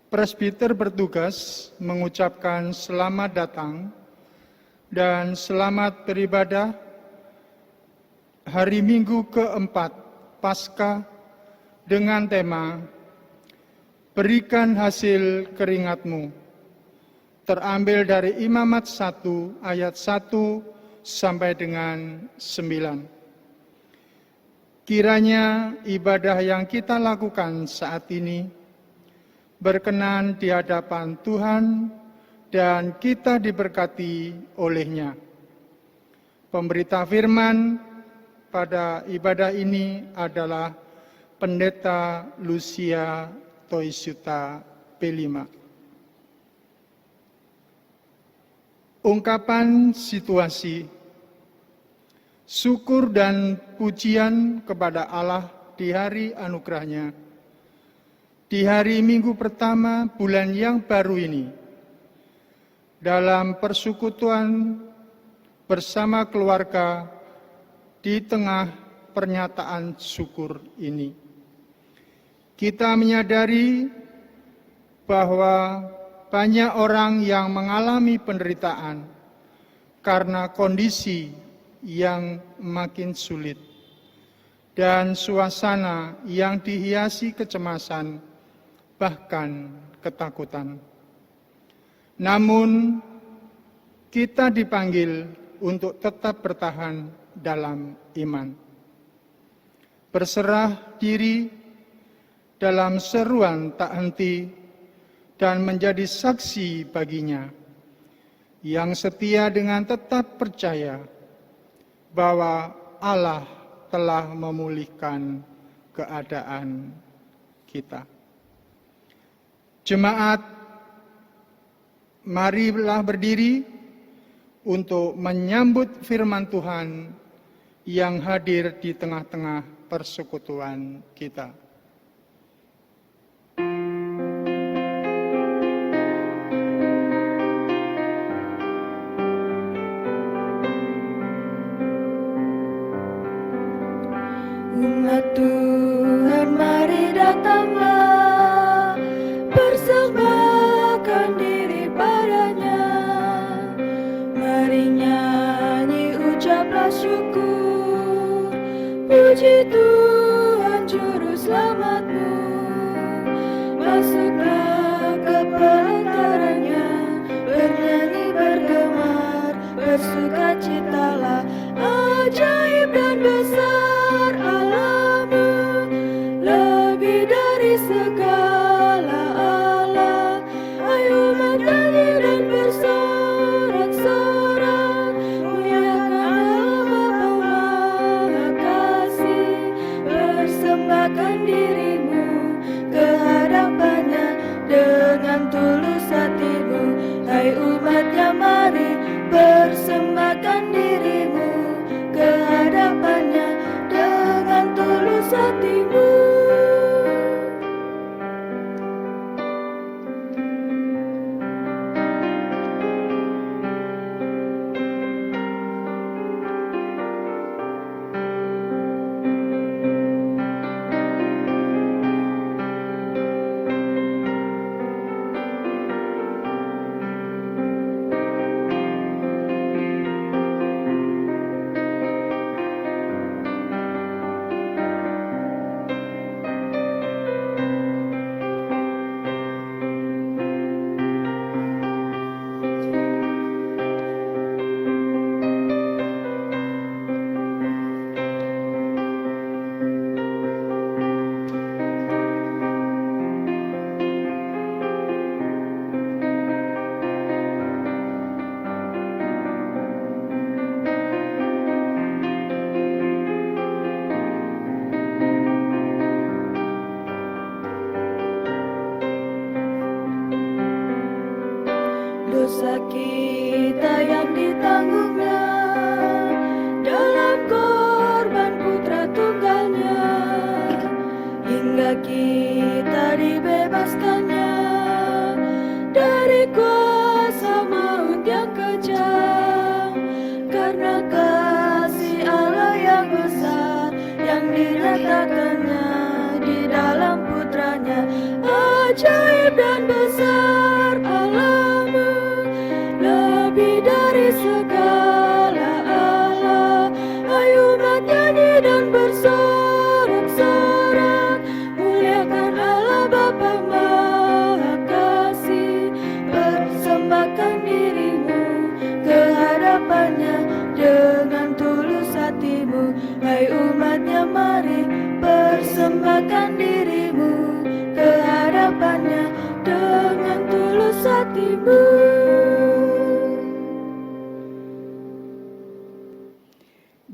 Presbiter bertugas mengucapkan selamat datang dan selamat beribadah hari Minggu keempat Paskah dengan tema Berikan hasil keringatmu, terambil dari Imamat 1 ayat 1 sampai dengan 9. Kiranya ibadah yang kita lakukan saat ini berkenan di hadapan Tuhan dan kita diberkati olehnya. Pemberita firman pada ibadah ini adalah Pendeta Lucia Toisuta P5. Ungkapan situasi. Syukur dan pujian kepada Allah di hari anugerahnya. Di hari Minggu pertama bulan yang baru ini, dalam persekutuan bersama keluarga di tengah pernyataan syukur ini, kita menyadari bahwa banyak orang yang mengalami penderitaan karena kondisi yang makin sulit dan suasana yang dihiasi kecemasan, bahkan ketakutan. Namun, kita dipanggil untuk tetap bertahan dalam iman. Berserah diri dalam seruan tak henti dan menjadi saksi baginya, yang setia dengan tetap percaya bahwa Allah telah memulihkan keadaan kita. Jemaat, marilah berdiri untuk menyambut firman Tuhan yang hadir di tengah-tengah persekutuan kita. Umat Tuhan, mari datanglah, persembahkan diri padanya. Mari nyanyi, ucaplah syukur, puji Tuhan Juru Selamatmu. Masuklah ke pentaranya, bernyanyi bergemar, bersukacitalah, ajaib dan besar Allah-Mu, lebih dari segala Allah. Ayo bernyanyi dan bersorak-sorak, muliakan Bapa Maha Kasih, persembahkan dirimu ke hadapannya dengan tulus hatimu. Hai umatnya, mari persembahkan dirimu ke hadapannya dengan tulus hatimu. Dosa kita yang ditanggungnya dalam korban putra tunggalnya, hingga kita dibebaskannya dari kuasa maut yang kejam. Karena kasih Allah yang besar yang dinyatakannya di dalam putranya, ajaib dan besar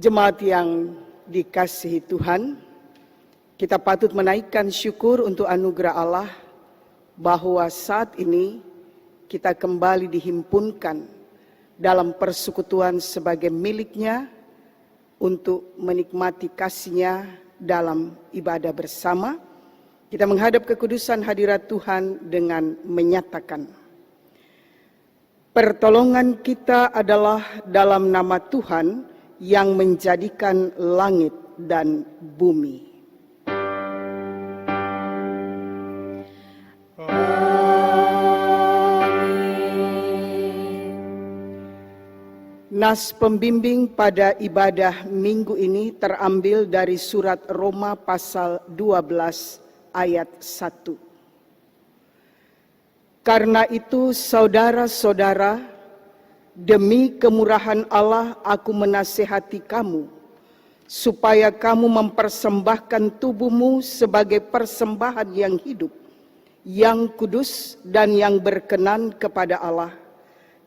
Jemaat yang dikasihi Tuhan, kita patut menaikkan syukur untuk anugerah Allah bahwa saat ini kita kembali dihimpunkan dalam persekutuan sebagai miliknya untuk menikmati kasih-Nya dalam ibadah bersama. Kita menghadap kekudusan hadirat Tuhan dengan menyatakan, pertolongan kita adalah dalam nama Tuhan yang menjadikan langit dan bumi. Nas pembimbing pada ibadah minggu ini terambil dari surat Roma pasal 12 ayat 1. Karena itu saudara-saudara, demi kemurahan Allah aku menasihati kamu, supaya kamu mempersembahkan tubuhmu sebagai persembahan yang hidup, yang kudus dan yang berkenan kepada Allah.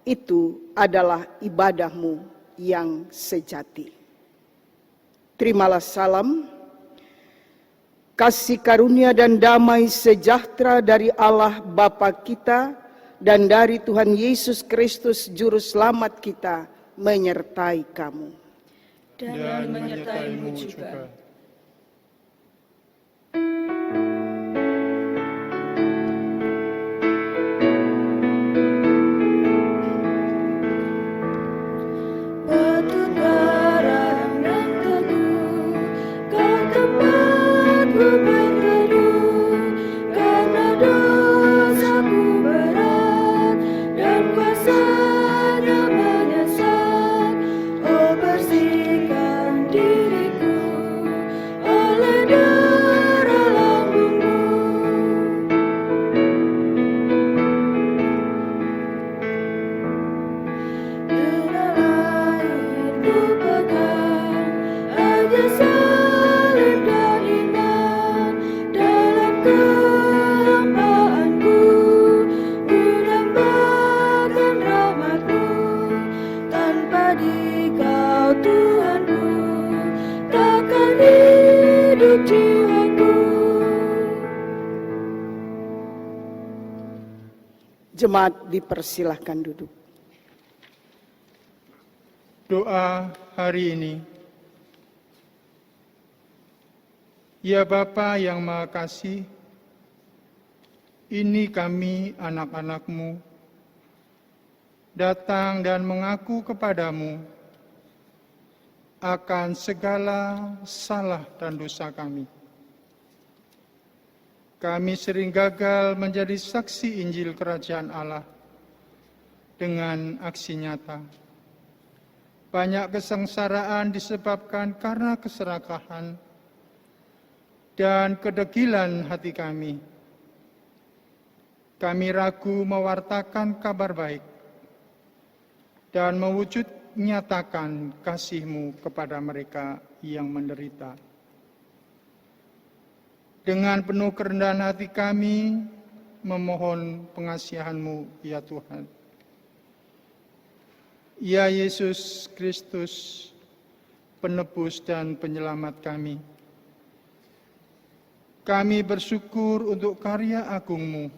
Itu adalah ibadahmu yang sejati. Terimalah salam, kasih karunia dan damai sejahtera dari Allah Bapa kita dan dari Tuhan Yesus Kristus Juru Selamat kita menyertai kamu. Dan menyertaimu juga. Batu karang dan teguh, kau tempatku berteduh, karena dosaku berat dan kuasanya menyesat. Oh, bersihkan diriku oleh darah lambungmu. Ku pegang hanya salib dan iman, dalam kehampaanku ku dambakan rahmat-Mu. Tanpa Dikau Tuhanku, takkan hidup jiwaku. Jemaat dipersilahkan duduk. Doa hari ini. Ya Bapa yang Maha Kasih, ini kami anak-anak-Mu, datang dan mengaku kepadamu akan segala salah dan dosa kami. Kami sering gagal menjadi saksi Injil Kerajaan Allah dengan aksi nyata. Banyak kesengsaraan disebabkan karena keserakahan dan kedegilan hati kami. Kami ragu mewartakan kabar baik dan mewujud nyatakan kasih-Mu kepada mereka yang menderita. Dengan penuh kerendahan hati kami memohon pengasihan-Mu, ya Tuhan. Ya Yesus Kristus, penebus dan penyelamat kami. Kami bersyukur untuk karya agung-Mu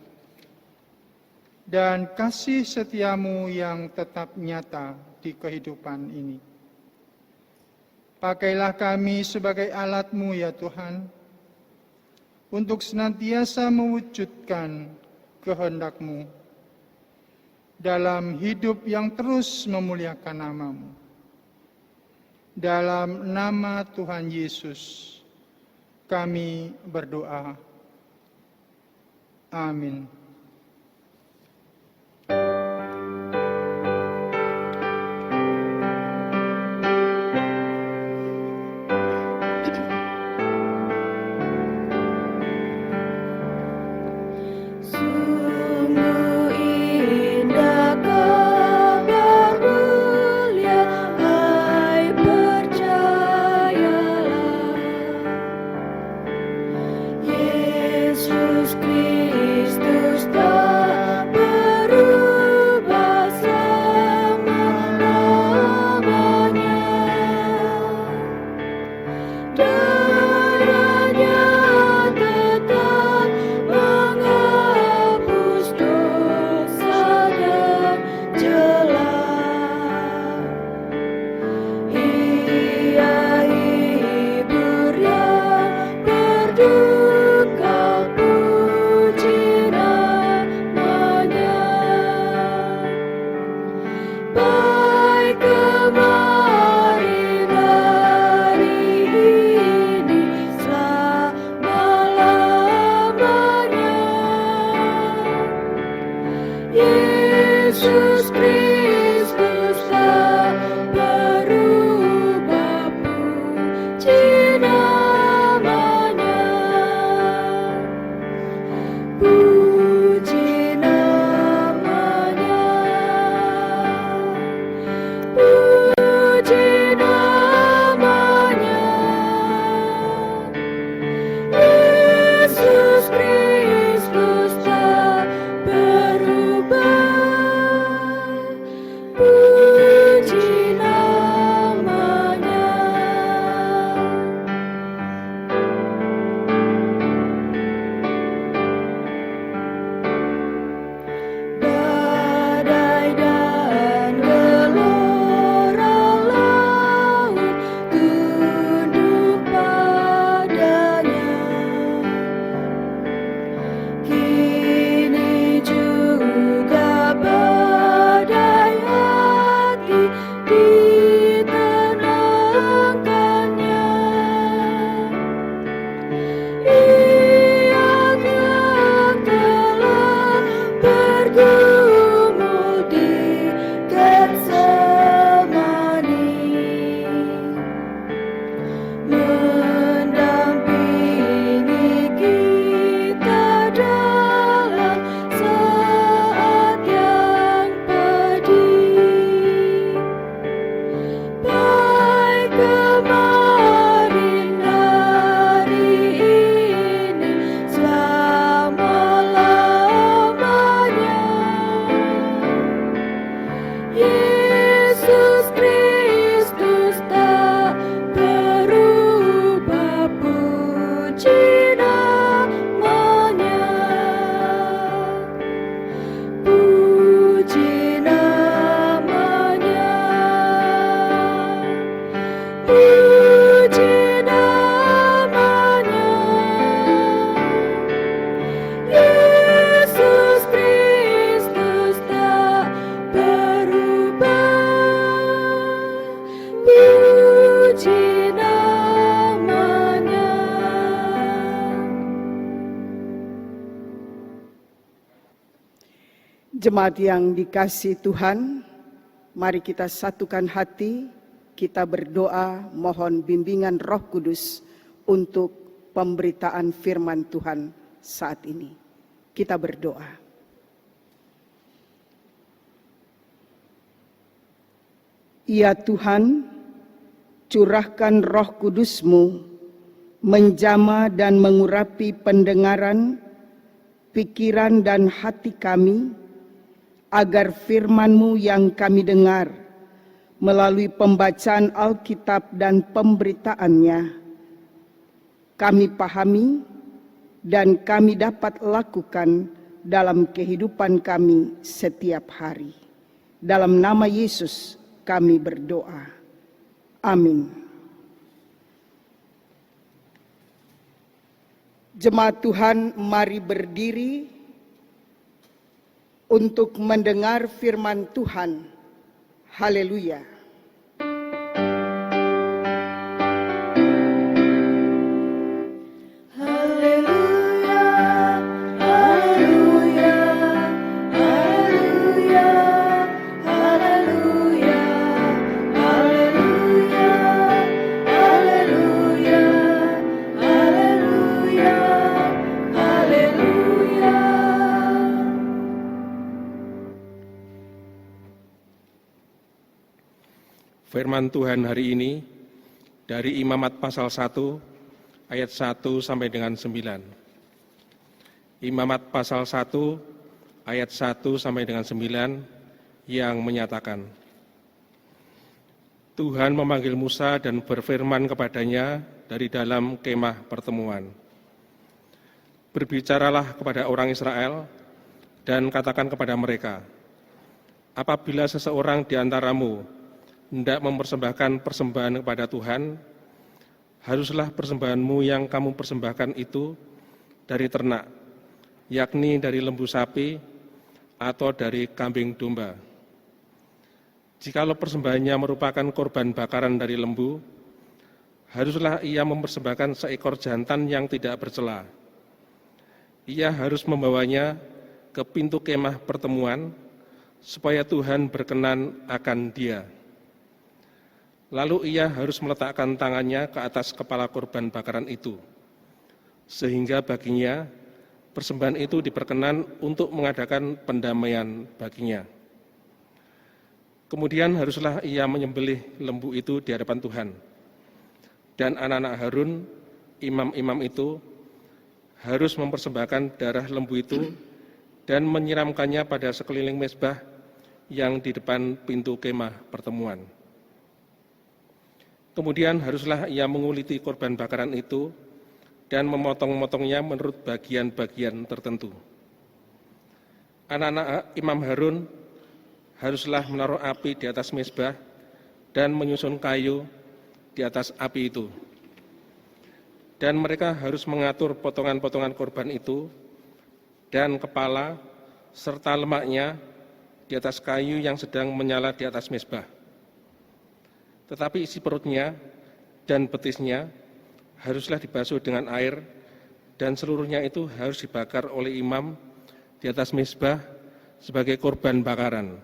dan kasih setia-Mu yang tetap nyata di kehidupan ini. Pakailah kami sebagai alat-Mu, ya Tuhan, untuk senantiasa mewujudkan kehendak-Mu dalam hidup yang terus memuliakan nama-Mu. Dalam nama Tuhan Yesus, kami berdoa. Amin. Sungguh indah kabar mulia, hai percayalah. Yesus Kristus Yesus Kristus tak berubah, puji namanya, puji namanya, puji namanya. Yesus Kristus tak berubah, puji namanya. Badai dan gelora laut tunduk padanya. Kini juga badai hati ditenangkannya. Ia yang telah bergumul di Getsemani, mendampingi kita dalam saat yang pedih. Baik kemarin, hari ini, selama-lamanya. Yesus Kristus tak berubah, puji namanya, puji namanya, puji namanya. Yesus Kristus tak berubah, puji namanya. Jemaat yang dikasihi Tuhan, mari kita satukan hati, kita berdoa mohon bimbingan Roh Kudus untuk pemberitaan firman Tuhan saat ini. Kita berdoa. Ya Tuhan, curahkan Roh Kudus-Mu menjamah dan mengurapi pendengaran, pikiran dan hati kami, agar firman-Mu yang kami dengar melalui pembacaan Alkitab dan pemberitaannya, kami pahami dan kami dapat lakukan dalam kehidupan kami setiap hari. Dalam nama Yesus kami berdoa. Amin. Jemaat Tuhan, mari berdiri untuk mendengar firman Tuhan. Haleluya. Haleluya, haleluya, haleluya, haleluya, haleluya, haleluya, haleluya, haleluya. Firman Tuhan hari ini dari Imamat pasal 1 ayat 1 sampai dengan 9. Imamat pasal 1 ayat 1 sampai dengan 9 yang menyatakan, Tuhan memanggil Musa dan berfirman kepadanya dari dalam kemah pertemuan. Berbicaralah kepada orang Israel dan katakan kepada mereka, apabila seseorang di antaramu hendak mempersembahkan persembahan kepada Tuhan, haruslah persembahanmu yang kamu persembahkan itu dari ternak, yakni dari lembu sapi atau dari kambing domba. Jikalau persembahannya merupakan korban bakaran dari lembu, haruslah ia mempersembahkan seekor jantan yang tidak bercela. Ia harus membawanya ke pintu kemah pertemuan, supaya Tuhan berkenan akan dia. Lalu ia harus meletakkan tangannya ke atas kepala korban bakaran itu, sehingga baginya persembahan itu diperkenan untuk mengadakan pendamaian baginya. Kemudian haruslah ia menyembelih lembu itu di hadapan Tuhan. Dan anak-anak Harun, imam-imam itu, harus mempersembahkan darah lembu itu dan menyiramkannya pada sekeliling mezbah yang di depan pintu kemah pertemuan. Kemudian haruslah ia menguliti korban bakaran itu dan memotong-motongnya menurut bagian-bagian tertentu. Anak-anak Imam Harun haruslah menaruh api di atas mezbah dan menyusun kayu di atas api itu. Dan mereka harus mengatur potongan-potongan korban itu dan kepala serta lemaknya di atas kayu yang sedang menyala di atas mezbah. Tetapi isi perutnya dan betisnya haruslah dibasuh dengan air dan seluruhnya itu harus dibakar oleh imam di atas mezbah sebagai korban bakaran,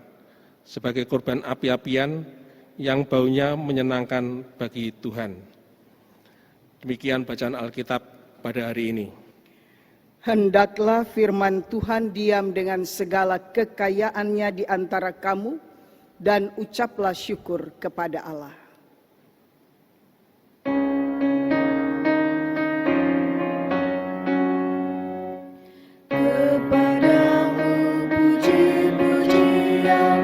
sebagai korban api-apian yang baunya menyenangkan bagi Tuhan. Demikian bacaan Alkitab pada hari ini. Hendaklah firman Tuhan diam dengan segala kekayaannya di antara kamu, dan ucaplah syukur kepada Allah. Kepadamu puji-pujian,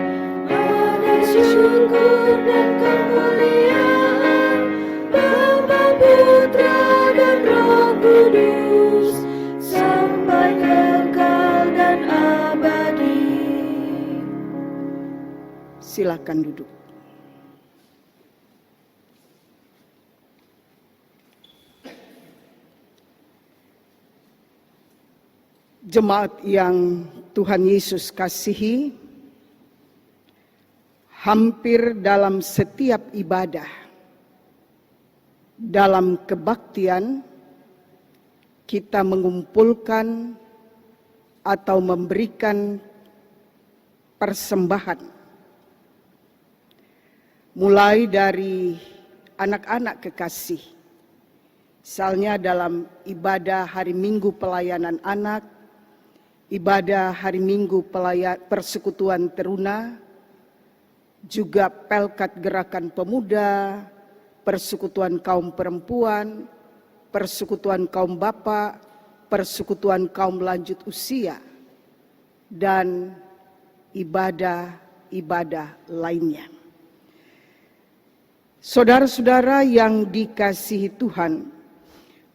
ada syukur dan kemuliaan, Bapa, Putra, dan Roh Kudus, sampai kekal dan abadi. Silakan duduk. Jemaat yang Tuhan Yesus kasihi, hampir dalam setiap ibadah, dalam kebaktian, kita mengumpulkan atau memberikan persembahan. Mulai dari anak-anak kekasih, misalnya dalam ibadah hari Minggu pelayanan anak, ibadah hari Minggu persekutuan teruna, juga pelkat gerakan pemuda, persekutuan kaum perempuan, persekutuan kaum bapak, persekutuan kaum lanjut usia, dan ibadah-ibadah lainnya. Saudara-saudara yang dikasihi Tuhan,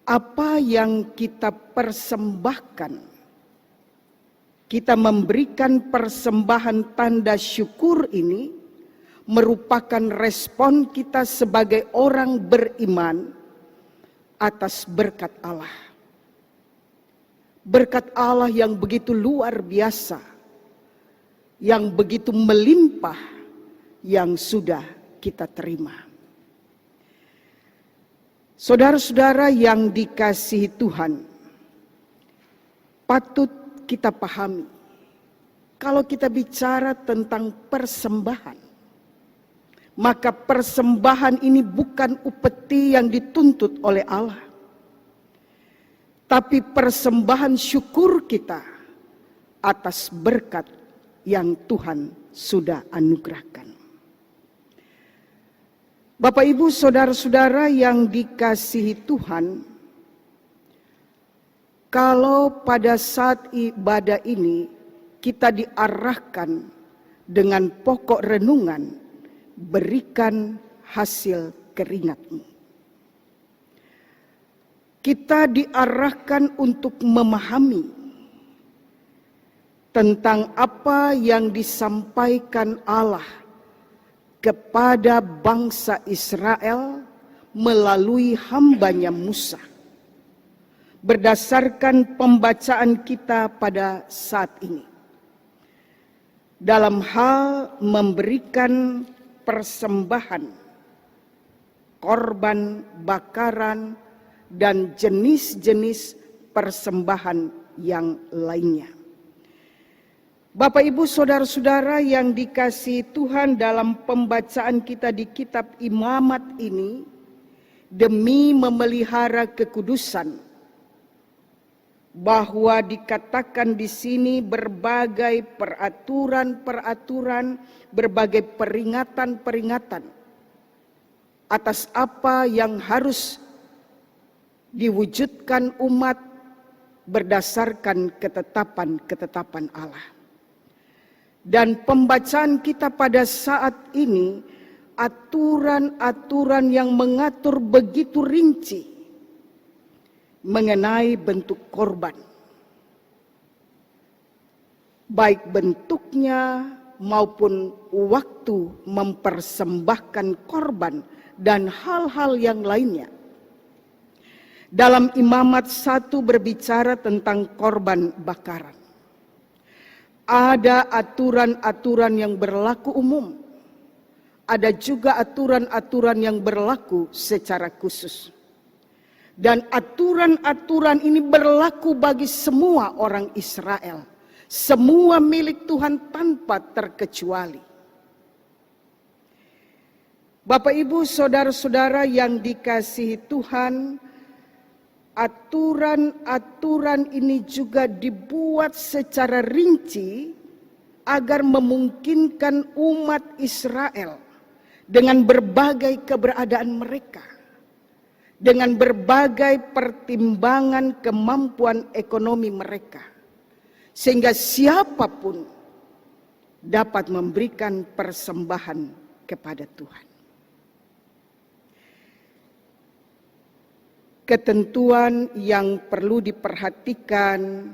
apa yang kita persembahkan, kita memberikan persembahan tanda syukur ini merupakan respon kita sebagai orang beriman atas berkat Allah. Berkat Allah yang begitu luar biasa, yang begitu melimpah, yang sudah kita terima. Saudara-saudara yang dikasihi Tuhan, patut kita pahami, kalau kita bicara tentang persembahan, maka persembahan ini bukan upeti yang dituntut oleh Allah, tapi persembahan syukur kita atas berkat yang Tuhan sudah anugerahkan. Bapak, Ibu, saudara-saudara yang dikasihi Tuhan, kalau pada saat ibadah ini kita diarahkan dengan pokok renungan, berikan hasil keringatmu. Kita diarahkan untuk memahami tentang apa yang disampaikan Allah kepada bangsa Israel melalui hambanya Musa. Berdasarkan pembacaan kita pada saat ini, dalam hal memberikan persembahan, korban bakaran, dan jenis-jenis persembahan yang lainnya. Bapak, Ibu, saudara-saudara yang dikasihi Tuhan, dalam pembacaan kita di kitab Imamat ini, demi memelihara kekudusan, bahwa dikatakan di sini berbagai peraturan-peraturan, berbagai peringatan-peringatan atas apa yang harus diwujudkan umat berdasarkan ketetapan-ketetapan Allah. Dan pembacaan kita pada saat ini, aturan-aturan yang mengatur begitu rinci mengenai bentuk korban, baik bentuknya maupun waktu mempersembahkan korban dan hal-hal yang lainnya. Dalam Imamat 1 berbicara tentang korban bakaran. Ada aturan-aturan yang berlaku umum, ada juga aturan-aturan yang berlaku secara khusus. Dan aturan-aturan ini berlaku bagi semua orang Israel, semua milik Tuhan tanpa terkecuali. Bapak, Ibu, saudara-saudara yang dikasihi Tuhan, aturan-aturan ini juga dibuat secara rinci agar memungkinkan umat Israel dengan berbagai keberadaan mereka, dengan berbagai pertimbangan kemampuan ekonomi mereka, sehingga siapapun dapat memberikan persembahan kepada Tuhan. Ketentuan yang perlu diperhatikan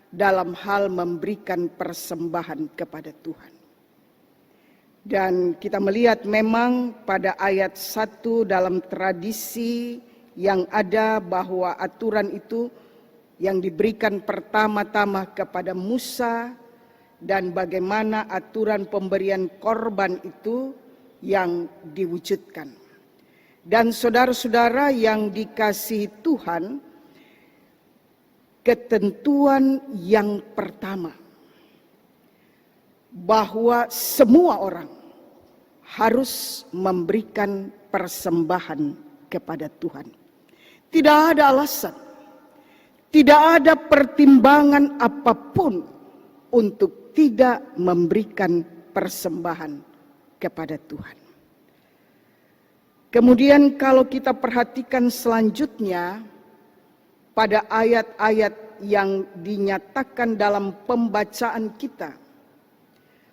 dalam hal memberikan persembahan kepada Tuhan. Dan kita melihat memang pada ayat 1 dalam tradisi yang ada bahwa aturan itu yang diberikan pertama-tama kepada Musa, dan bagaimana aturan pemberian korban itu yang diwujudkan. Dan saudara-saudara yang dikasihi Tuhan, ketentuan yang pertama bahwa semua orang harus memberikan persembahan kepada Tuhan. Tidak ada alasan, tidak ada pertimbangan apapun untuk tidak memberikan persembahan kepada Tuhan. Kemudian kalau kita perhatikan selanjutnya pada ayat-ayat yang dinyatakan dalam pembacaan kita,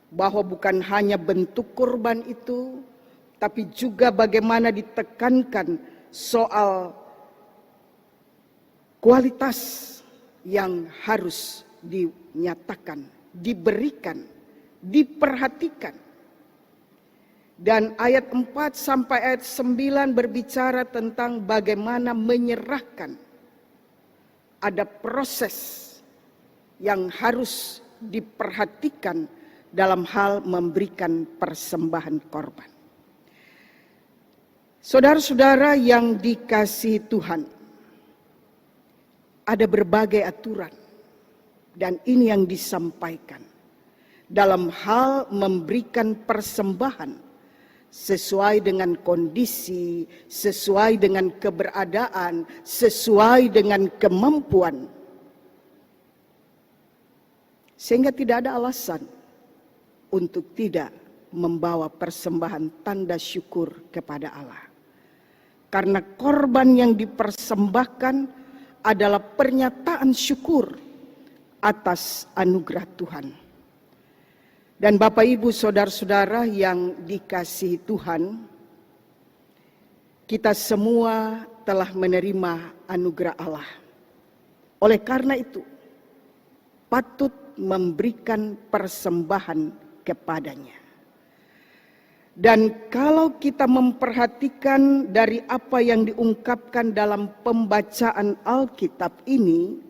bahwa bukan hanya bentuk kurban itu, tapi juga bagaimana ditekankan soal kualitas yang harus dinyatakan, diberikan, diperhatikan. Dan ayat 4 sampai ayat 9 berbicara tentang bagaimana menyerahkan. Ada proses yang harus diperhatikan dalam hal memberikan persembahan korban. Saudara-saudara yang dikasihi Tuhan, ada berbagai aturan, dan ini yang disampaikan dalam hal memberikan persembahan sesuai dengan kondisi, sesuai dengan keberadaan, sesuai dengan kemampuan. Sehingga tidak ada alasan untuk tidak membawa persembahan tanda syukur kepada Allah. Karena korban yang dipersembahkan adalah pernyataan syukur atas anugerah Tuhan. Dan Bapak, Ibu, saudara-saudara yang dikasihi Tuhan, kita semua telah menerima anugerah Allah. Oleh karena itu, patut memberikan persembahan kepadanya. Dan kalau kita memperhatikan dari apa yang diungkapkan dalam pembacaan Alkitab ini,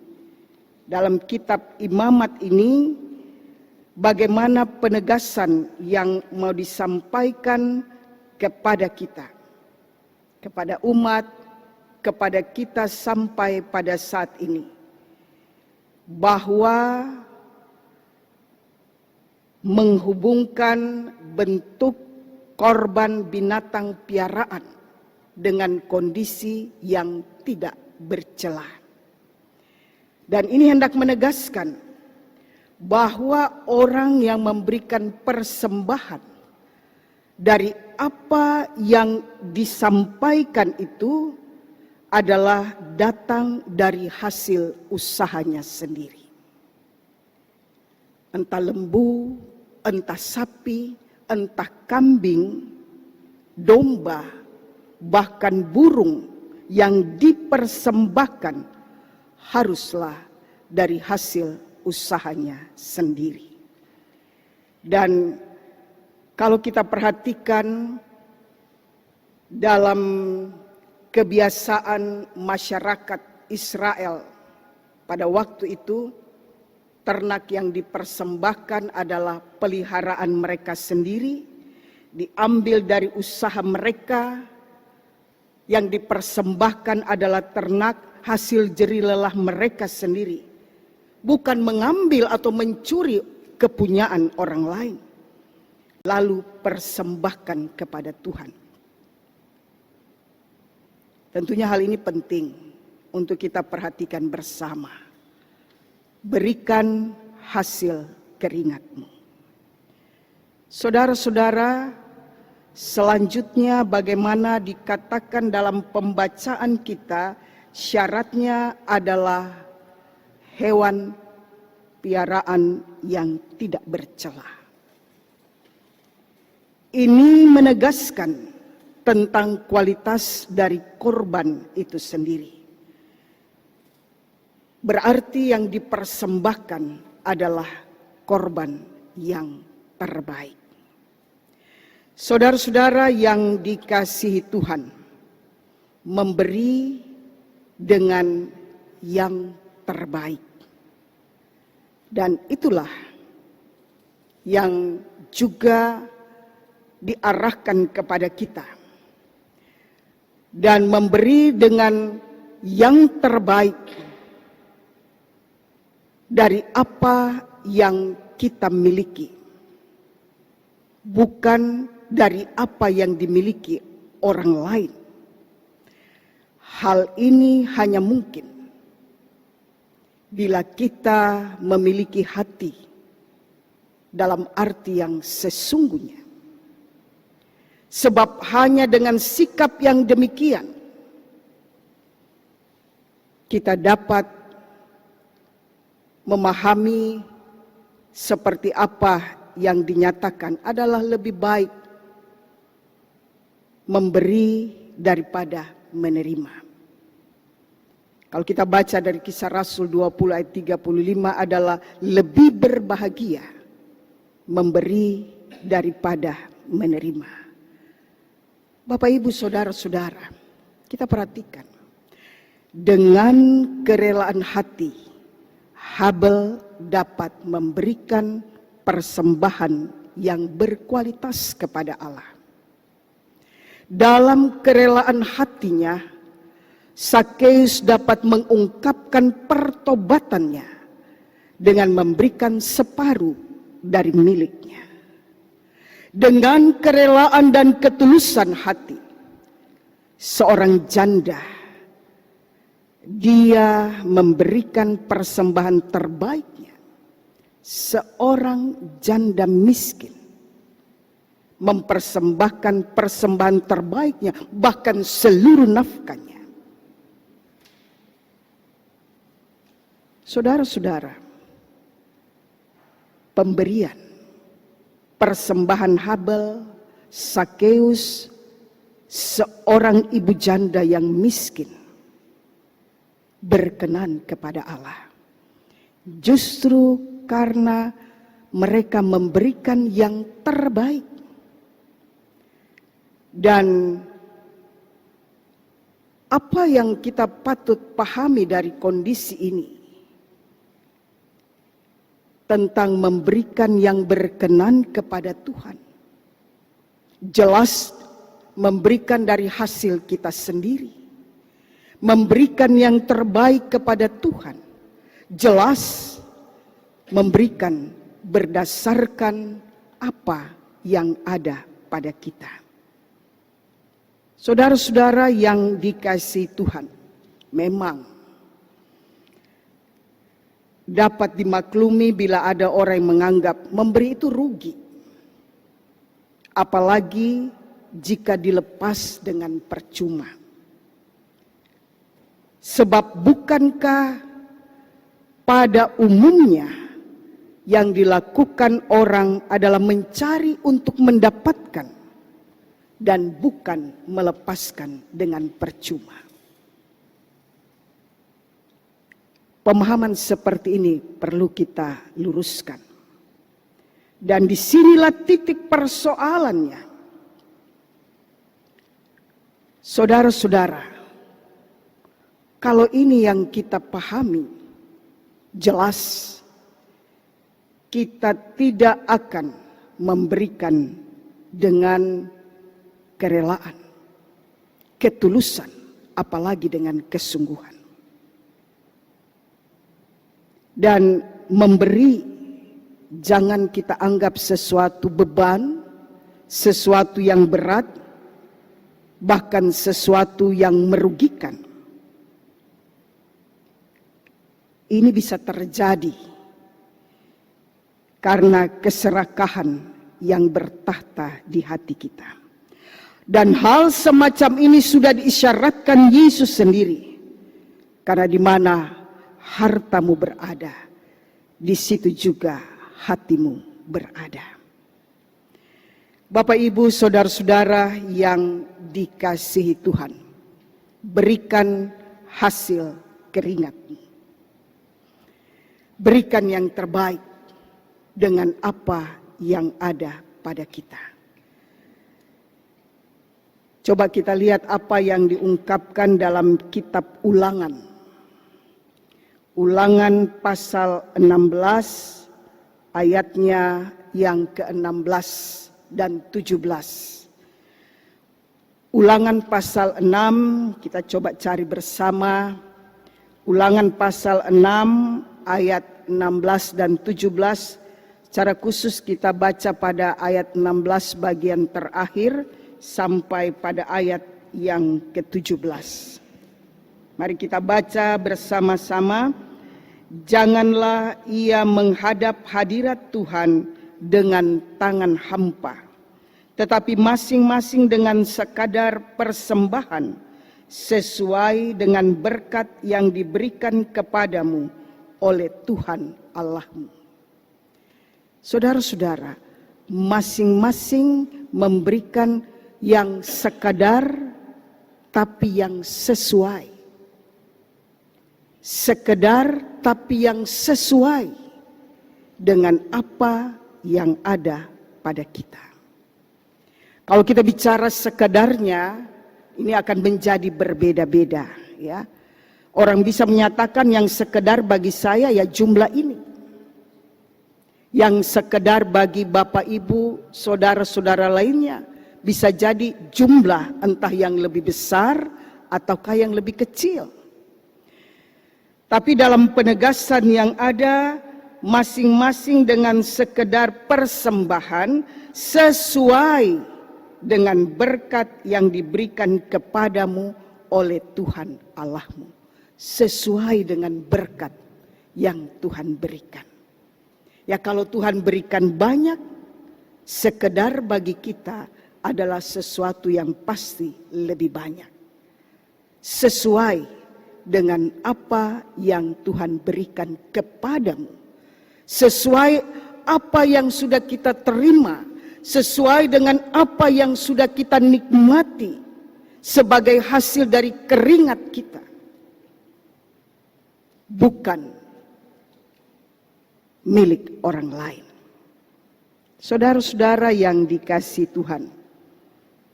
dalam kitab Imamat ini, bagaimana penegasan yang mau disampaikan kepada kita, kepada umat, kepada kita sampai pada saat ini, bahwa menghubungkan bentuk korban binatang piaraan dengan kondisi yang tidak bercela. Dan ini hendak menegaskan bahwa orang yang memberikan persembahan dari apa yang disampaikan itu adalah datang dari hasil usahanya sendiri. Entah lembu, entah sapi, entah kambing, domba, bahkan burung yang dipersembahkan haruslah dari hasil usahanya sendiri. Dan kalau kita perhatikan dalam kebiasaan masyarakat Israel pada waktu itu, ternak yang dipersembahkan adalah peliharaan mereka sendiri, diambil dari usaha mereka. Yang dipersembahkan adalah ternak hasil jerih lelah mereka sendiri, bukan mengambil atau mencuri kepunyaan orang lain, lalu persembahkan kepada Tuhan. Tentunya hal ini penting untuk kita perhatikan bersama. Berikan hasil keringatmu. Saudara-saudara, selanjutnya bagaimana dikatakan dalam pembacaan kita, syaratnya adalah hewan piaraan yang tidak bercela. Ini menegaskan tentang kualitas dari korban itu sendiri. Berarti yang dipersembahkan adalah korban yang terbaik. Saudara-saudara yang dikasihi Tuhan, memberi dengan yang terbaik. Dan itulah yang juga diarahkan kepada kita. Dan memberi dengan yang terbaik dari apa yang kita miliki, bukan dari apa yang dimiliki orang lain. Hal ini hanya mungkin bila kita memiliki hati dalam arti yang sesungguhnya. Sebab hanya dengan sikap yang demikian kita dapat memahami seperti apa yang dinyatakan adalah lebih baik memberi daripada menerima. Kalau kita baca dari Kisah Rasul 20 ayat 35 adalah lebih berbahagia memberi daripada menerima. Bapak, Ibu, saudara-saudara, kita perhatikan. Dengan kerelaan hati, Habel dapat memberikan persembahan yang berkualitas kepada Allah. Dalam kerelaan hatinya, Sakeus dapat mengungkapkan pertobatannya dengan memberikan separuh dari miliknya. Dengan kerelaan dan ketulusan hati, seorang janda, dia memberikan persembahan terbaiknya. Seorang janda miskin mempersembahkan persembahan terbaiknya, bahkan seluruh nafkahnya. Saudara-saudara, pemberian persembahan Habel, Sakeus, seorang ibu janda yang miskin, berkenan kepada Allah. Justru karena mereka memberikan yang terbaik. Dan apa yang kita patut pahami dari kondisi ini? Tentang memberikan yang berkenan kepada Tuhan. Jelas memberikan dari hasil kita sendiri. Memberikan yang terbaik kepada Tuhan. Jelas memberikan berdasarkan apa yang ada pada kita. Saudara-saudara yang dikasihi Tuhan, memang dapat dimaklumi bila ada orang yang menganggap memberi itu rugi. Apalagi jika dilepas dengan percuma. Sebab bukankah pada umumnya yang dilakukan orang adalah mencari untuk mendapatkan dan bukan melepaskan dengan percuma. Pemahaman seperti ini perlu kita luruskan. Dan disinilah titik persoalannya. Saudara-saudara, kalau ini yang kita pahami, jelas kita tidak akan memberikan dengan kerelaan, ketulusan, apalagi dengan kesungguhan. Dan memberi jangan kita anggap sesuatu beban, sesuatu yang berat, bahkan sesuatu yang merugikan. Ini bisa terjadi karena keserakahan yang bertahta di hati kita. Dan hal semacam ini sudah diisyaratkan Yesus sendiri. Karena di mana hartamu berada, di situ juga hatimu berada. Bapak, Ibu, saudara-saudara yang dikasihi Tuhan, berikan hasil keringatmu. Berikan yang terbaik dengan apa yang ada pada kita. Coba kita lihat apa yang diungkapkan dalam kitab Ulangan. Ulangan pasal 16 ayatnya yang ke-16 dan 17. Ulangan pasal 6 kita coba cari bersama. Ulangan pasal 6 ayat 16 dan 17. Secara khusus kita baca pada ayat 16 bagian terakhir sampai pada ayat yang ke-17. Mari kita baca bersama-sama. Janganlah ia menghadap hadirat Tuhan dengan tangan hampa, tetapi masing-masing dengan sekadar persembahan sesuai dengan berkat yang diberikan kepadamu oleh Tuhan Allahmu. Saudara-saudara, masing-masing memberikan yang sekadar tapi yang sesuai. Sekedar tapi yang sesuai dengan apa yang ada pada kita. Kalau kita bicara sekedarnya, ini akan menjadi berbeda-beda, ya. Orang bisa menyatakan yang sekedar bagi saya ya jumlah ini. Yang sekedar bagi Bapak, Ibu, saudara-saudara lainnya bisa jadi jumlah entah yang lebih besar ataukah yang lebih kecil. Tapi dalam penegasan yang ada, masing-masing dengan sekedar persembahan sesuai dengan berkat yang diberikan kepadamu oleh Tuhan Allahmu. Sesuai dengan berkat yang Tuhan berikan. Ya, kalau Tuhan berikan banyak, sekedar bagi kita adalah sesuatu yang pasti lebih banyak. Sesuai dengan apa yang Tuhan berikan kepadamu. Sesuai apa yang sudah kita terima. Sesuai dengan apa yang sudah kita nikmati sebagai hasil dari keringat kita. Bukan milik orang lain. Saudara-saudara yang dikasihi Tuhan,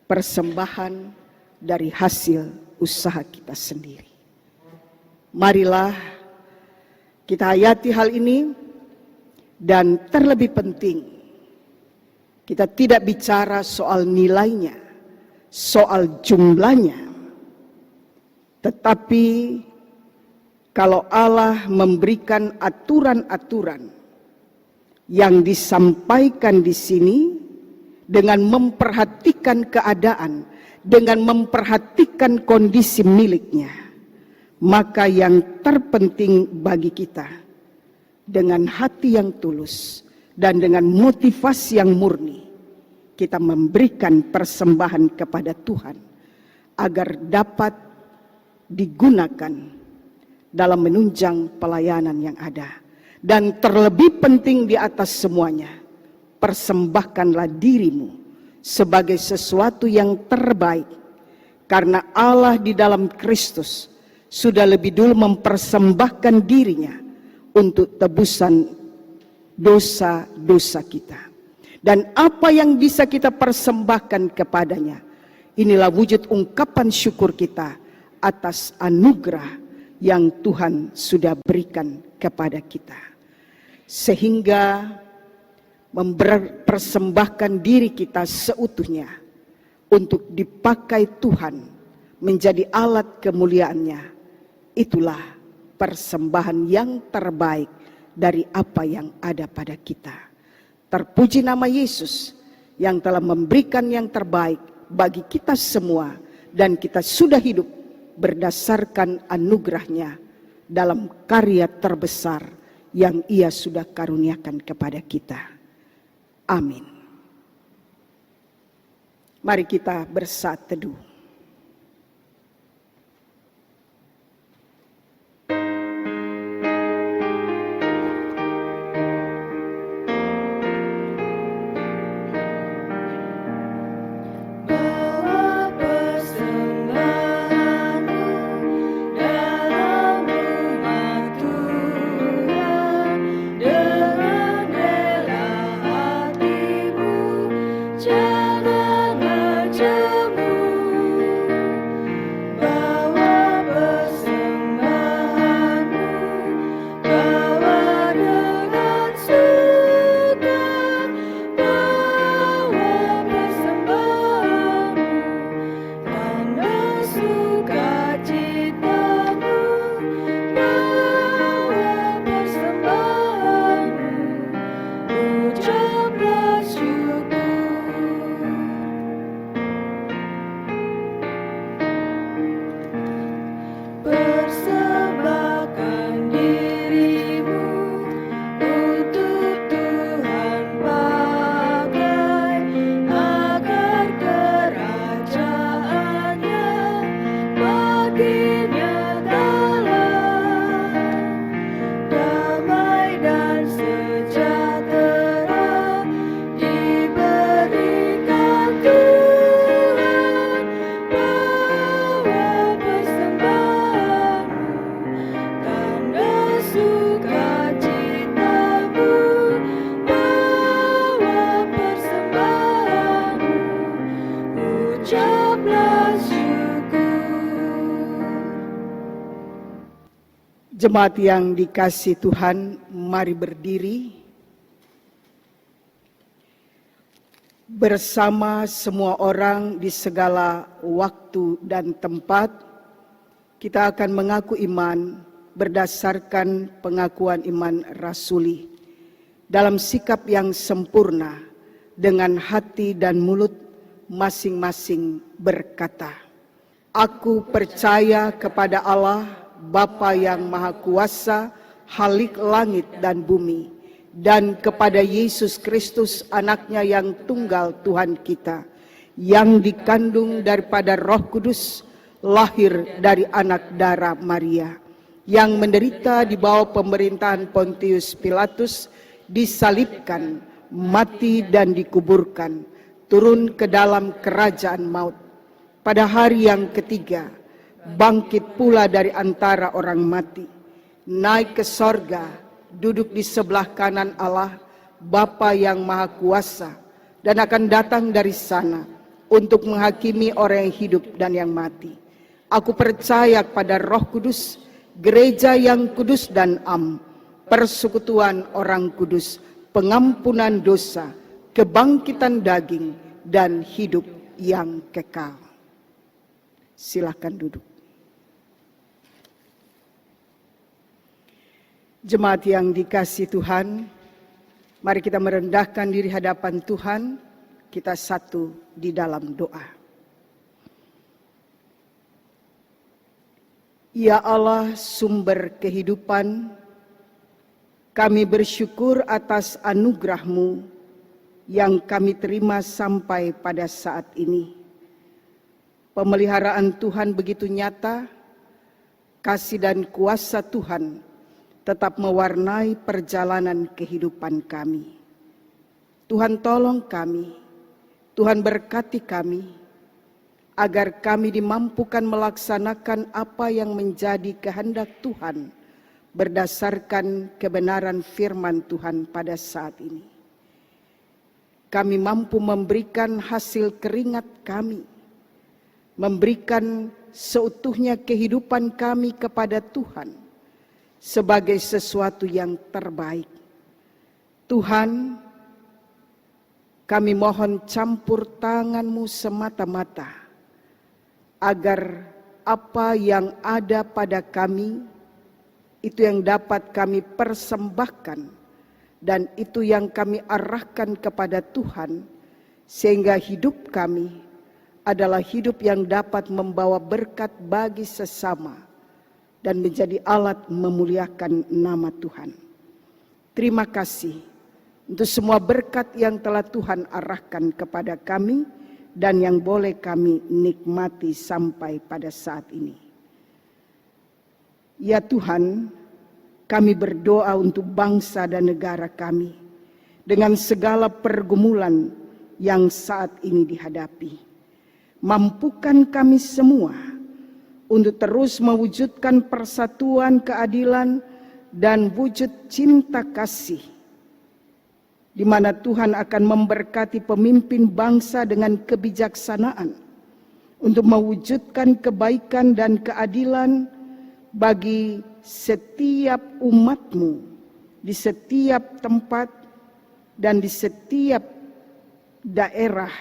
persembahan dari hasil usaha kita sendiri. Marilah kita hayati hal ini, dan terlebih penting, kita tidak bicara soal nilainya, soal jumlahnya. Tetapi kalau Allah memberikan aturan-aturan yang disampaikan di sini dengan memperhatikan keadaan, dengan memperhatikan kondisi miliknya, maka yang terpenting bagi kita, dengan hati yang tulus dan dengan motivasi yang murni, kita memberikan persembahan kepada Tuhan agar dapat digunakan dalam menunjang pelayanan yang ada. Dan terlebih penting di atas semuanya, persembahkanlah dirimu sebagai sesuatu yang terbaik, karena Allah di dalam Kristus sudah lebih dulu mempersembahkan dirinya untuk tebusan dosa-dosa kita. Dan apa yang bisa kita persembahkan kepadanya, inilah wujud ungkapan syukur kita atas anugerah yang Tuhan sudah berikan kepada kita. Sehingga mempersembahkan diri kita seutuhnya untuk dipakai Tuhan menjadi alat kemuliaannya, itulah persembahan yang terbaik dari apa yang ada pada kita. Terpuji nama Yesus yang telah memberikan yang terbaik bagi kita semua, dan kita sudah hidup berdasarkan anugerahnya dalam karya terbesar yang Ia sudah karuniakan kepada kita. Amin. Mari kita bersaat teduh. Jemaat yang dikasihi Tuhan, mari berdiri bersama semua orang di segala waktu dan tempat. Kita akan mengaku iman berdasarkan pengakuan iman rasuli dalam sikap yang sempurna, dengan hati dan mulut masing-masing berkata, "Aku percaya kepada Allah Bapa yang Maha Kuasa, Khalik langit dan bumi, dan kepada Yesus Kristus anaknya yang tunggal Tuhan kita, yang dikandung daripada Roh Kudus, lahir dari anak darah Maria, yang menderita di bawah pemerintahan Pontius Pilatus, disalibkan, mati dan dikuburkan, turun ke dalam kerajaan maut. Pada hari yang ketiga, bangkit pula dari antara orang mati, naik ke sorga, duduk di sebelah kanan Allah, Bapa yang Maha Kuasa, dan akan datang dari sana untuk menghakimi orang yang hidup dan yang mati. Aku percaya pada Roh Kudus, gereja yang kudus dan am, persekutuan orang kudus, pengampunan dosa, kebangkitan daging, dan hidup yang kekal." Silakan duduk. Jemaat yang dikasihi Tuhan, Mari kita merendahkan diri hadapan Tuhan, kita satu di dalam doa. Ya Allah, sumber kehidupan, kami bersyukur atas anugerah-Mu yang kami terima sampai pada saat ini. Pemeliharaan Tuhan begitu nyata, kasih dan kuasa Tuhan tetap mewarnai perjalanan kehidupan kami. Tuhan tolong kami, Tuhan berkati kami, agar kami dimampukan melaksanakan apa yang menjadi kehendak Tuhan berdasarkan kebenaran firman Tuhan pada saat ini. Kami mampu memberikan hasil keringat kami, memberikan seutuhnya kehidupan kami kepada Tuhan sebagai sesuatu yang terbaik. Tuhan, kami mohon campur tangan-Mu semata-mata, agar apa yang ada pada kami, itu yang dapat kami persembahkan, dan itu yang kami arahkan kepada Tuhan, sehingga hidup kami adalah hidup yang dapat membawa berkat bagi sesama dan menjadi alat memuliakan nama Tuhan. Terima kasih untuk semua berkat yang telah Tuhan arahkan kepada kami dan yang boleh kami nikmati sampai pada saat ini. Ya Tuhan, kami berdoa untuk bangsa dan negara kami dengan segala pergumulan yang saat ini dihadapi. Mampukan kami semua untuk terus mewujudkan persatuan, keadilan, dan wujud cinta kasih, di mana Tuhan akan memberkati pemimpin bangsa dengan kebijaksanaan untuk mewujudkan kebaikan dan keadilan bagi setiap umat-Mu di setiap tempat dan di setiap daerah.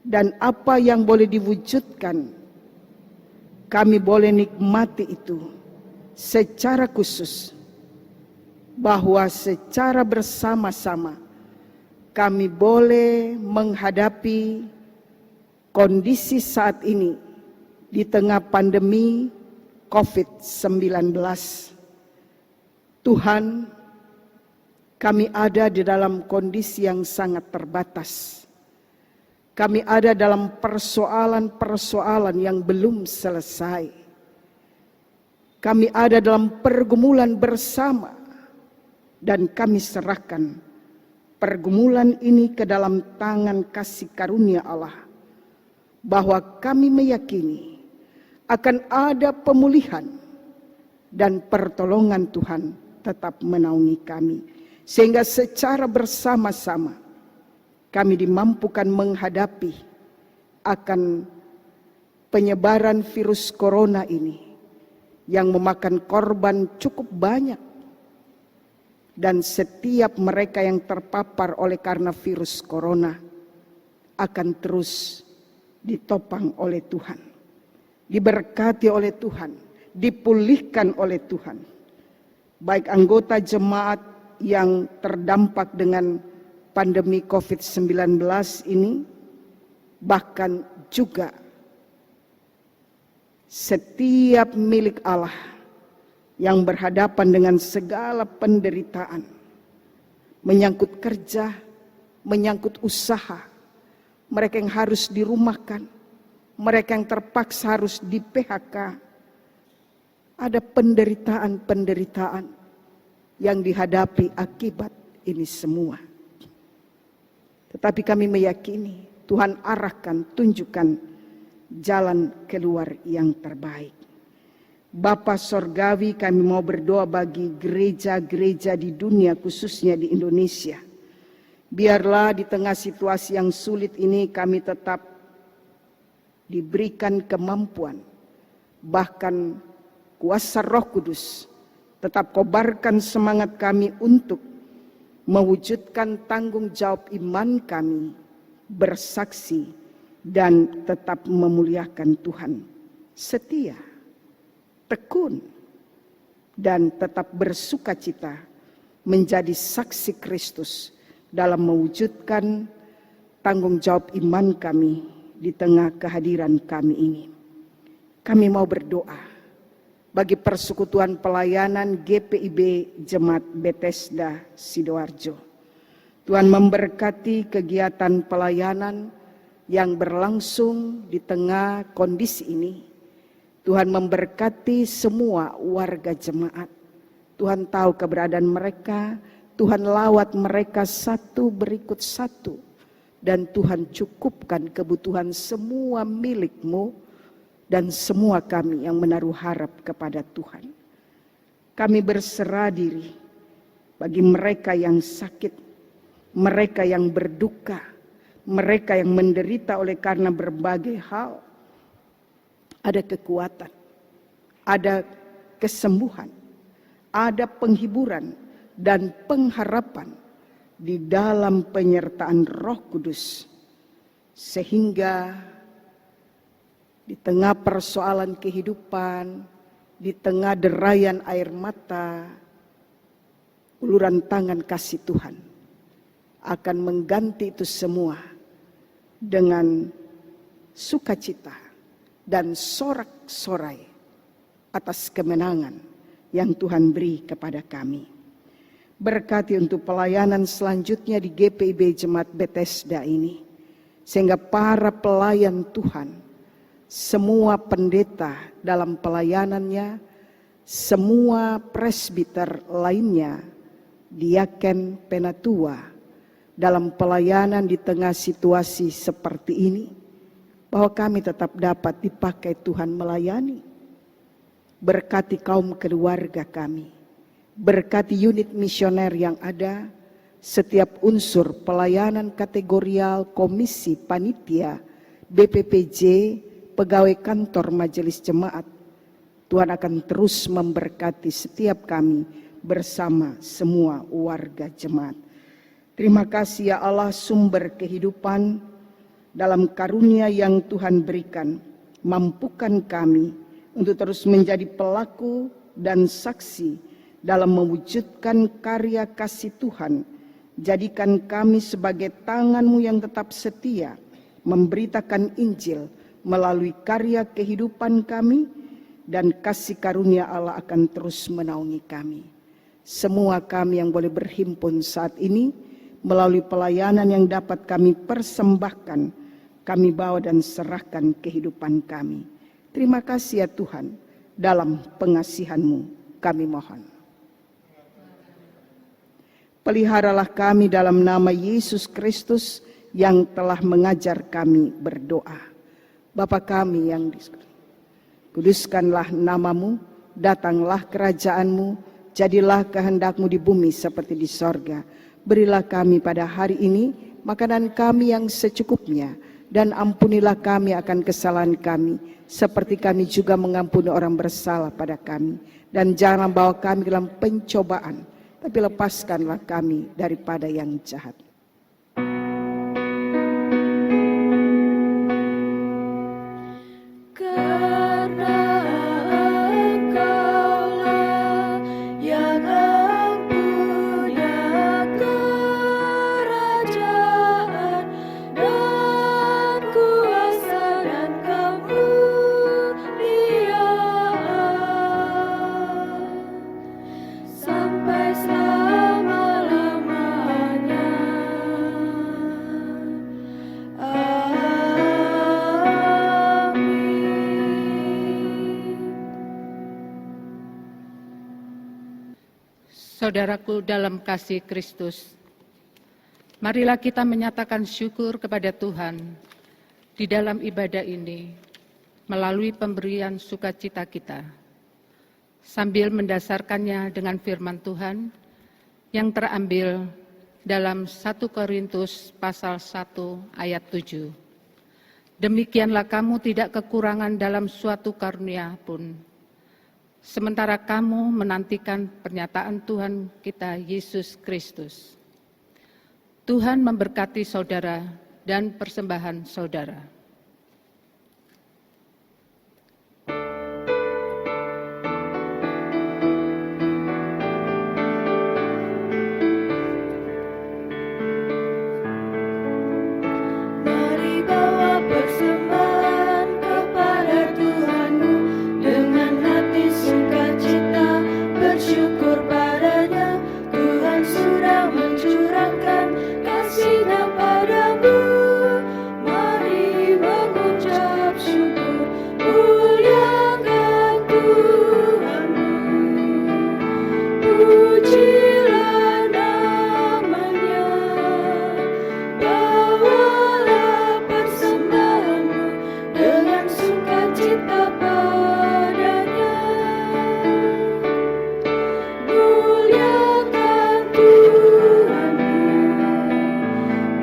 Dan apa yang boleh diwujudkan, kami boleh nikmati itu secara khusus, bahwa secara bersama-sama kami boleh menghadapi kondisi saat ini di tengah pandemi COVID-19. Tuhan, kami ada di dalam kondisi yang sangat terbatas. Kami ada dalam persoalan-persoalan yang belum selesai. Kami ada dalam pergumulan bersama, dan kami serahkan pergumulan ini ke dalam tangan kasih karunia Allah, bahwa kami meyakini akan ada pemulihan dan pertolongan Tuhan tetap menaungi kami, sehingga secara bersama-sama kami dimampukan menghadapi akan penyebaran virus corona ini yang memakan korban cukup banyak. Dan setiap mereka yang terpapar oleh karena virus corona akan terus ditopang oleh Tuhan, diberkati oleh Tuhan, dipulihkan oleh Tuhan. Baik anggota jemaat yang terdampak dengan pandemi COVID-19 ini, bahkan juga setiap milik Allah yang berhadapan dengan segala penderitaan, menyangkut kerja, menyangkut usaha, mereka yang harus dirumahkan, mereka yang terpaksa harus di PHK. Ada penderitaan-penderitaan yang dihadapi akibat ini semua. Tetapi kami meyakini Tuhan arahkan, tunjukkan jalan keluar yang terbaik. Bapa Sorgawi, kami mau berdoa bagi gereja-gereja di dunia, khususnya di Indonesia. Biarlah di tengah situasi yang sulit ini kami tetap diberikan kemampuan, bahkan kuasa Roh Kudus tetap kobarkan semangat kami untuk mewujudkan tanggung jawab iman kami, bersaksi dan tetap memuliakan Tuhan, setia, tekun, dan tetap bersukacita menjadi saksi Kristus dalam mewujudkan tanggung jawab iman kami di tengah kehadiran kami ini. Kami mau berdoa bagi persekutuan pelayanan GPIB Jemaat Bethesda Sidoarjo. Tuhan memberkati kegiatan pelayanan yang berlangsung di tengah kondisi ini. Tuhan memberkati semua warga jemaat. Tuhan tahu keberadaan mereka, Tuhan lawat mereka satu berikut satu. Dan Tuhan cukupkan kebutuhan semua milik-Mu dan semua kami yang menaruh harap kepada Tuhan. Kami berserah diri bagi mereka yang sakit, mereka yang berduka, mereka yang menderita oleh karena berbagai hal. Ada kekuatan, ada kesembuhan, ada penghiburan dan pengharapan di dalam penyertaan Roh Kudus, sehingga di tengah persoalan kehidupan, di tengah derayan air mata, uluran tangan kasih Tuhan akan mengganti itu semua dengan sukacita dan sorak-sorai atas kemenangan yang Tuhan beri kepada kami. Berkati untuk pelayanan selanjutnya di GPIB Jemaat Bethesda ini, sehingga para pelayan Tuhan, semua pendeta dalam pelayanannya, semua presbiter lainnya, diaken penatua dalam pelayanan di tengah situasi seperti ini, bahwa kami tetap dapat dipakai Tuhan melayani. Berkati kaum keluarga kami, berkati unit misioner yang ada, setiap unsur pelayanan kategorial, komisi, panitia, BPPJ, pegawai kantor majelis jemaat. Tuhan akan terus memberkati setiap kami bersama semua warga jemaat. Terima kasih ya Allah, sumber kehidupan, dalam karunia yang Tuhan berikan. Mampukan kami untuk terus menjadi pelaku dan saksi dalam mewujudkan karya kasih Tuhan. Jadikan kami sebagai tangan-Mu yang tetap setia, memberitakan Injil melalui karya kehidupan kami, dan kasih karunia Allah akan terus menaungi kami. Semua kami yang boleh berhimpun saat ini, melalui pelayanan yang dapat kami persembahkan, kami bawa dan serahkan kehidupan kami. Terima kasih ya Tuhan, dalam pengasihan-Mu kami mohon. Peliharalah kami dalam nama Yesus Kristus yang telah mengajar kami berdoa. Bapa kami yang kuduskanlah nama-Mu, datanglah kerajaan-Mu, jadilah kehendak-Mu di bumi seperti di sorga. Berilah kami pada hari ini makanan kami yang secukupnya, dan ampunilah kami akan kesalahan kami, seperti kami juga mengampuni orang bersalah pada kami. Dan jangan bawa kami dalam pencobaan, tapi lepaskanlah kami daripada yang jahat. Karena Engkaulah yang punya kerajaan dan kuasa dan kemuliaan sampai selama-lamanya. Saudaraku dalam kasih Kristus, marilah kita menyatakan syukur kepada Tuhan di dalam ibadah ini melalui pemberian sukacita kita, sambil mendasarkannya dengan firman Tuhan yang terambil dalam 1 Korintus pasal 1 ayat 7. Demikianlah kamu tidak kekurangan dalam suatu karunia pun, sementara kamu menantikan pernyataan Tuhan kita Yesus Kristus. Tuhan memberkati saudara dan persembahan saudara.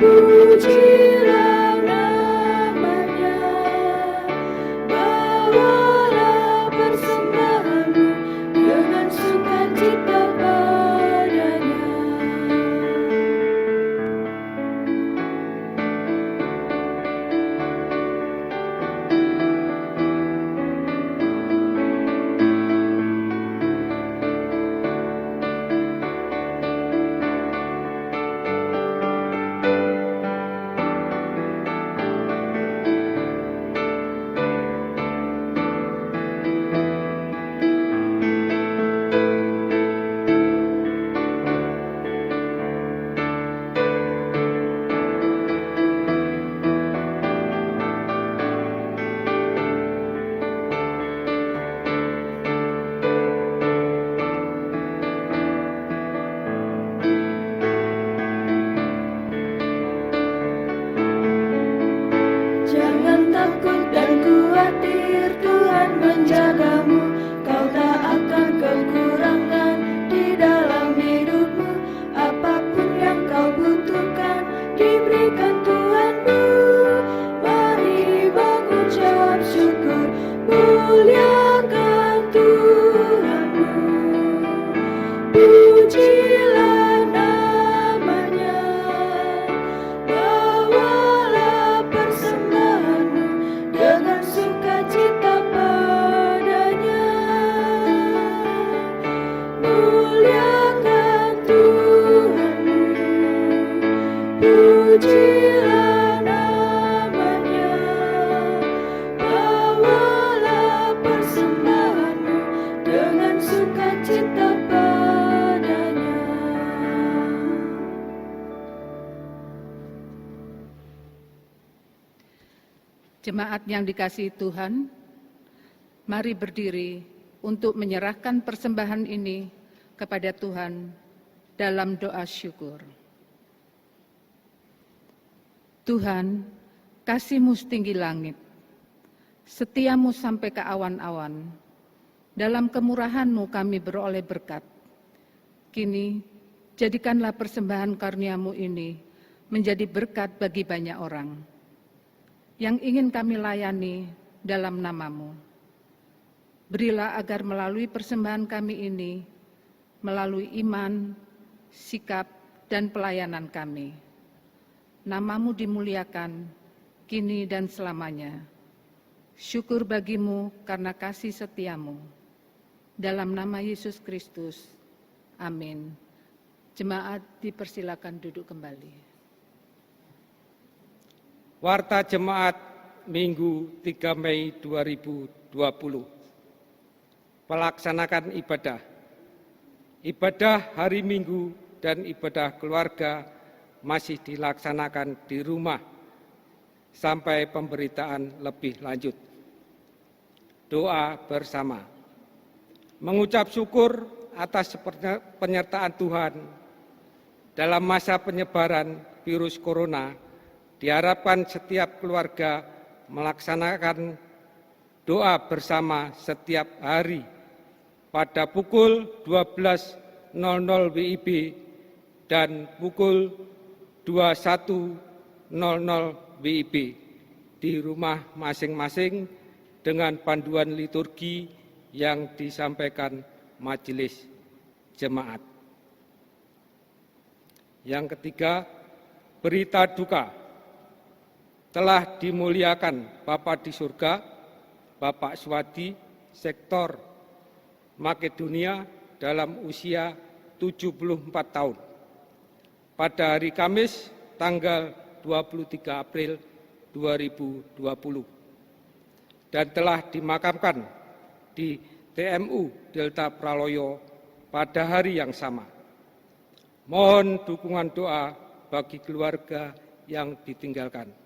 pujilah namanya, bawalah persembahanmu dengan sukacita padanya. Jangan takut dan khawatir, Tuhan menjagamu. Kau tak akan kekurangan di dalam hidupmu. Apapun yang kau butuhkan diberikan Tuhanmu. Mari mengucap syukur, muliakan Tuhanmu. Pujilah namanya, bawalah persembahanmu dengan sukacita padanya. Muliakan Tuhanmu, pujilah namanya, bawalah persembahanmu dengan sukacita padanya. Jemaat yang dikasihi Tuhan, mari berdiri untuk menyerahkan persembahan ini kepada Tuhan dalam doa syukur. Tuhan, kasih-Mu setinggi langit, setia-Mu sampai ke awan-awan. Dalam kemurahan-Mu kami beroleh berkat. Kini, jadikanlah persembahan karunia-Mu ini menjadi berkat bagi banyak orang yang ingin kami layani dalam nama-Mu. Berilah agar melalui persembahan kami ini, melalui iman, sikap, dan pelayanan kami, nama-Mu dimuliakan, kini dan selamanya. Syukur bagi-Mu karena kasih setia-Mu. Dalam nama Yesus Kristus, amin. Jemaat dipersilakan duduk kembali. Warta Jemaat Minggu 3 Mei 2020. Pelaksanakan ibadah. Ibadah hari Minggu dan ibadah keluarga masih dilaksanakan di rumah sampai pemberitaan lebih lanjut. Doa bersama. Mengucap syukur atas penyertaan Tuhan dalam masa penyebaran virus corona. Diharapkan setiap keluarga melaksanakan doa bersama setiap hari pada pukul 12.00 WIB dan pukul 21.00 WIB di rumah masing-masing dengan panduan liturgi yang disampaikan majelis jemaat. Yang ketiga, berita duka. Telah dimuliakan Bapa di surga, Bapak Swadi, sektor Makedonia dalam usia 74 tahun. Pada hari Kamis, tanggal 23 April 2020. Dan telah dimakamkan di TMU Delta Praloyo pada hari yang sama. Mohon dukungan doa bagi keluarga yang ditinggalkan.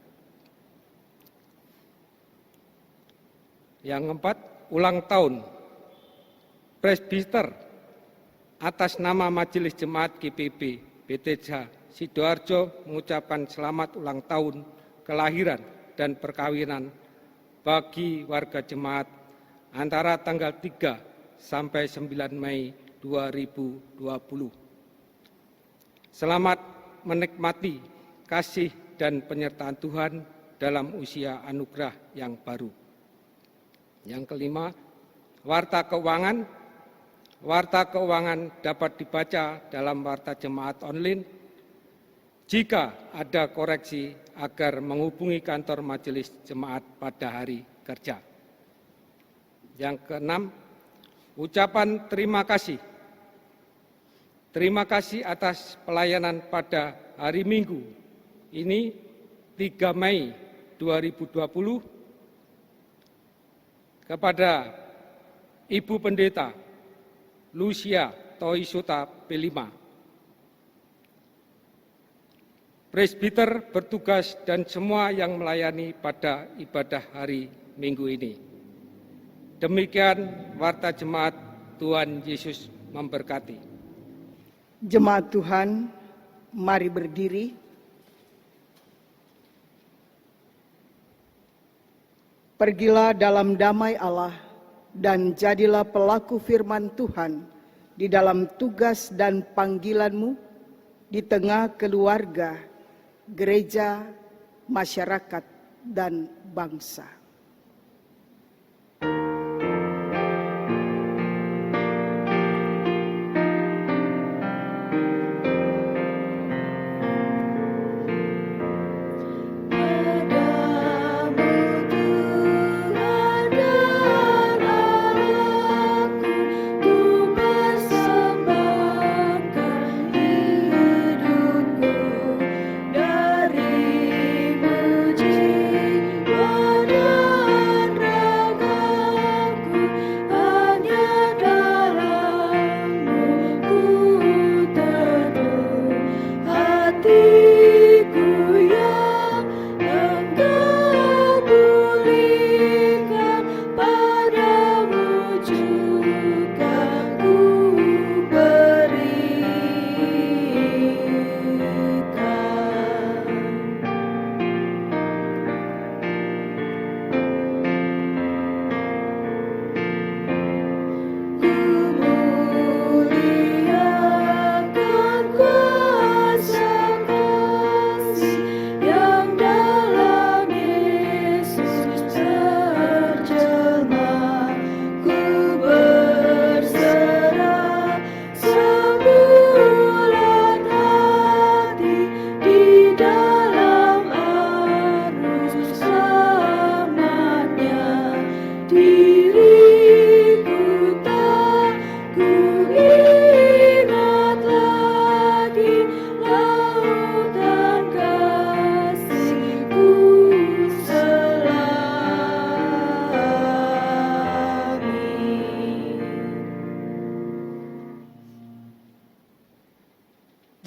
Yang keempat, ulang tahun presbiter atas nama Majelis Jemaat GPB Bethesda Sidoarjo mengucapkan selamat ulang tahun kelahiran dan perkawinan bagi warga jemaat antara tanggal 3 sampai 9 Mei 2020. Selamat menikmati kasih dan penyertaan Tuhan dalam usia anugerah yang baru. Yang kelima, warta keuangan. Warta keuangan dapat dibaca dalam warta jemaat online. Jika ada koreksi agar menghubungi kantor majelis jemaat pada hari kerja. Yang keenam, ucapan terima kasih. Terima kasih atas pelayanan pada hari Minggu ini 3 Mei 2020 kepada Ibu Pendeta Lucia Toisuta P5. Presbiter bertugas dan semua yang melayani pada ibadah hari Minggu ini. Demikian warta jemaat, Tuhan Yesus memberkati. Jemaat Tuhan, mari berdiri. Pergilah dalam damai Allah dan jadilah pelaku firman Tuhan di dalam tugas dan panggilanmu di tengah keluarga, gereja, masyarakat, dan bangsa.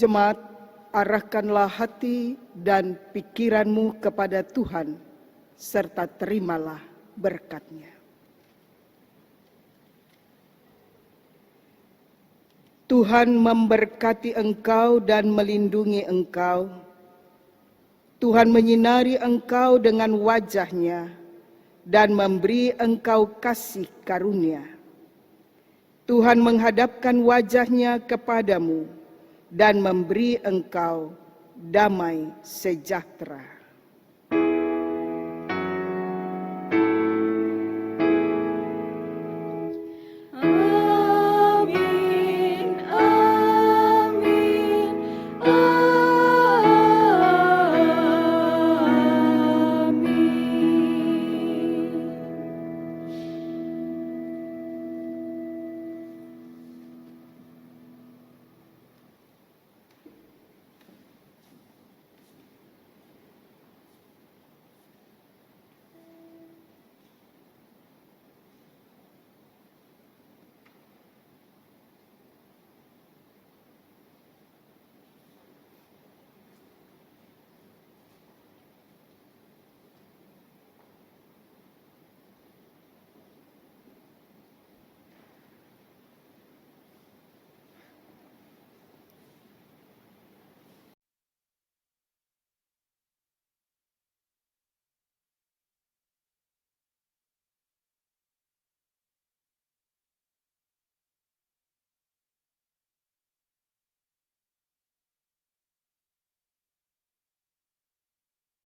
Jemaat, arahkanlah hati dan pikiranmu kepada Tuhan, serta terimalah berkat-Nya. Tuhan memberkati engkau dan melindungi engkau. Tuhan menyinari engkau dengan wajah-Nya dan memberi engkau kasih karunia. Tuhan menghadapkan wajah-Nya kepadamu dan memberi engkau damai sejahtera.